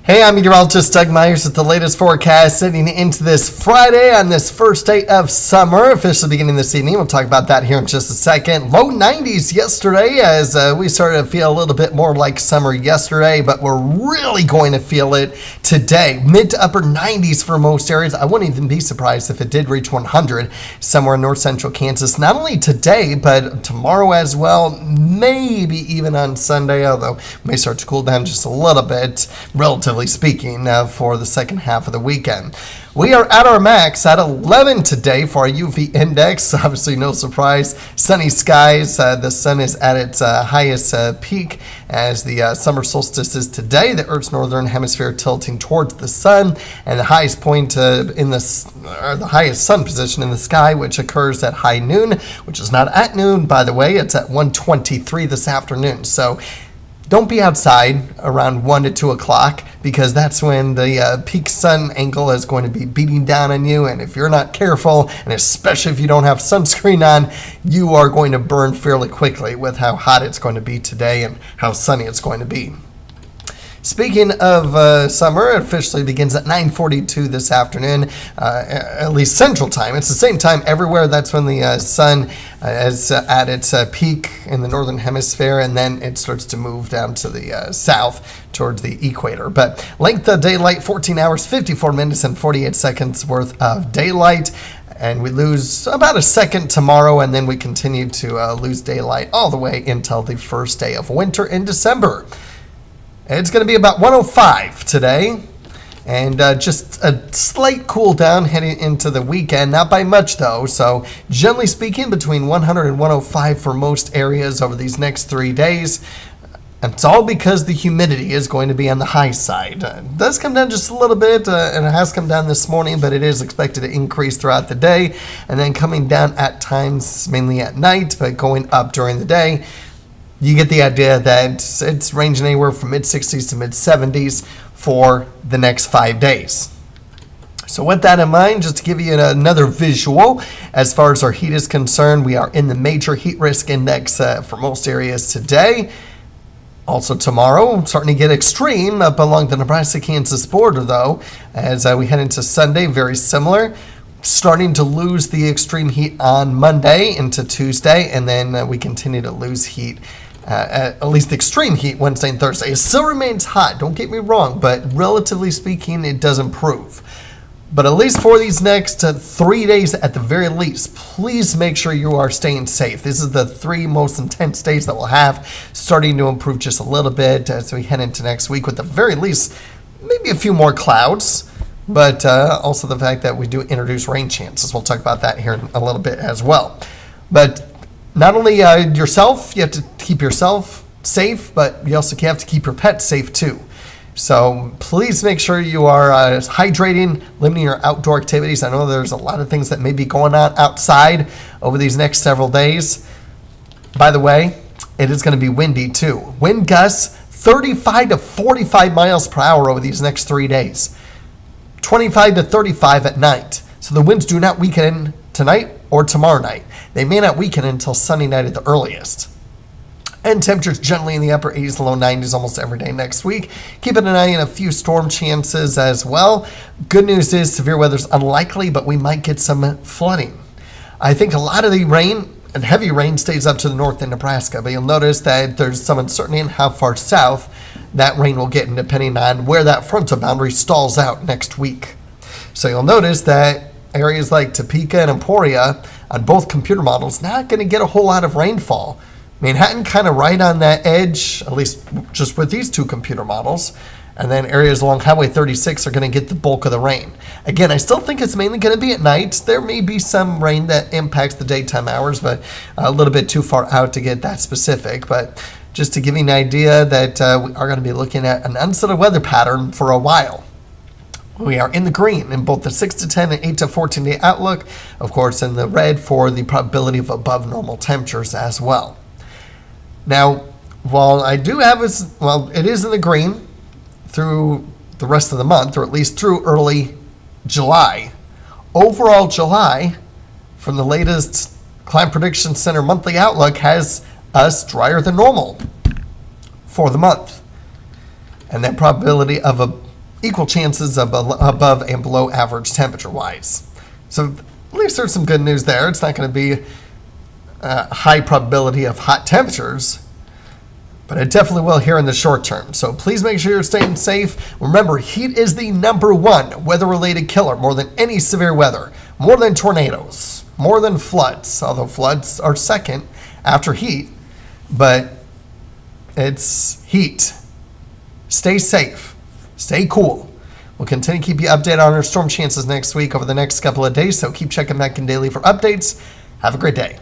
Hey, I'm meteorologist Doug Myers with the latest forecast heading into this Friday on this first day of summer, officially beginning this evening. We'll talk about that here in just a second. Low 90s yesterday as we started to feel a little bit more like summer yesterday, but we're really going to feel it today. Mid to upper 90s for most areas. I wouldn't even be surprised if it did reach 100 somewhere in north central Kansas, not only today, but tomorrow as well, maybe even on Sunday, although it may start to cool down just a little bit, relatively speaking, for the second half of the weekend. We are at our max at 11 today for our UV index. Obviously, no surprise. Sunny skies. The sun is at its highest peak as the summer solstice is today. The Earth's northern hemisphere tilting towards the sun, and the highest point the highest sun position in the sky, which occurs at high noon, which is not at noon, by the way. It's at 1:23 this afternoon. So don't be outside around 1 to 2 o'clock because that's when the peak sun angle is going to be beating down on you. And if you're not careful, and especially if you don't have sunscreen on, you are going to burn fairly quickly with how hot it's going to be today and how sunny it's going to be. Speaking of summer, it officially begins at 9:42 this afternoon, at least Central Time. It's the same time everywhere. That's when the sun is at its peak in the Northern Hemisphere, and then it starts to move down to the south towards the equator. But length of daylight, 14 hours, 54 minutes, and 48 seconds worth of daylight. And we lose about a second tomorrow, and then we continue to lose daylight all the way until the first day of winter in December. It's going to be about 105 today, and just a slight cool down heading into the weekend. Not by much, though. So generally speaking, between 100 and 105 for most areas over these next 3 days. And it's all because the humidity is going to be on the high side. It does come down just a little bit, and it has come down this morning, but it is expected to increase throughout the day, and then coming down at times, mainly at night, but going up during the day. You get the idea that it's ranging anywhere from mid-60s to mid-70s for the next 5 days. So with that in mind, just to give you another visual, as far as our heat is concerned, we are in the major heat risk index for most areas today. Also tomorrow, starting to get extreme up along the Nebraska-Kansas border, though, as we head into Sunday, very similar. Starting to lose the extreme heat on Monday into Tuesday, and then we continue to lose heat, at least extreme heat, Wednesday and Thursday. It still remains hot, don't get me wrong, but relatively speaking, it does improve. But at least for these next 3 days at the very least, please make sure you are staying safe. This is the 3 most intense days that we'll have, starting to improve just a little bit as we head into next week with the very least, maybe a few more clouds. But also the fact that we do introduce rain chances. We'll talk about that here in a little bit as well. But not only yourself, you have to keep yourself safe, but you also have to keep your pets safe too. So please make sure you are hydrating, limiting your outdoor activities. I know there's a lot of things that may be going on outside over these next several days. By the way, it is going to be windy too. Wind gusts 35 to 45 miles per hour over these next 3 days. 25 to 35 at night. So the winds do not weaken tonight or tomorrow night. They may not weaken until Sunday night at the earliest. And temperatures generally in the upper 80s and low 90s almost every day next week. Keeping an eye on a few storm chances as well. Good news is severe weather is unlikely, but we might get some flooding. I think a lot of the rain and heavy rain stays up to the north in Nebraska, but you'll notice that there's some uncertainty in how far south that rain will get, and depending on where that frontal boundary stalls out next week. So you'll notice that areas like Topeka and Emporia on both computer models not going to get a whole lot of rainfall. Manhattan kind of right on that edge, at least just with these 2 computer models. And then areas along Highway 36 are going to get the bulk of the rain. Again, I still think it's mainly going to be at night. There may be some rain that impacts the daytime hours, but a little bit too far out to get that specific. But just to give you an idea that we are going to be looking at an unsettled weather pattern for a while. We are in the green in both the 6 to 10 and 8 to 14 day outlook. Of course, in the red for the probability of above normal temperatures as well. Now, while I do have it is in the green through the rest of the month, or at least through early July. Overall, July, from the latest Climate Prediction Center monthly outlook, has us drier than normal for the month. And that probability of equal chances of above and below average temperature-wise. So at least there's some good news there. It's not going to be a high probability of hot temperatures, but it definitely will here in the short term. So please make sure you're staying safe. Remember, heat is the #1 weather-related killer, more than any severe weather, more than tornadoes, more than floods, although floods are second after heat, but it's heat. Stay safe. Stay cool. We'll continue to keep you updated on our storm chances next week over the next couple of days, so keep checking back in daily for updates. Have a great day.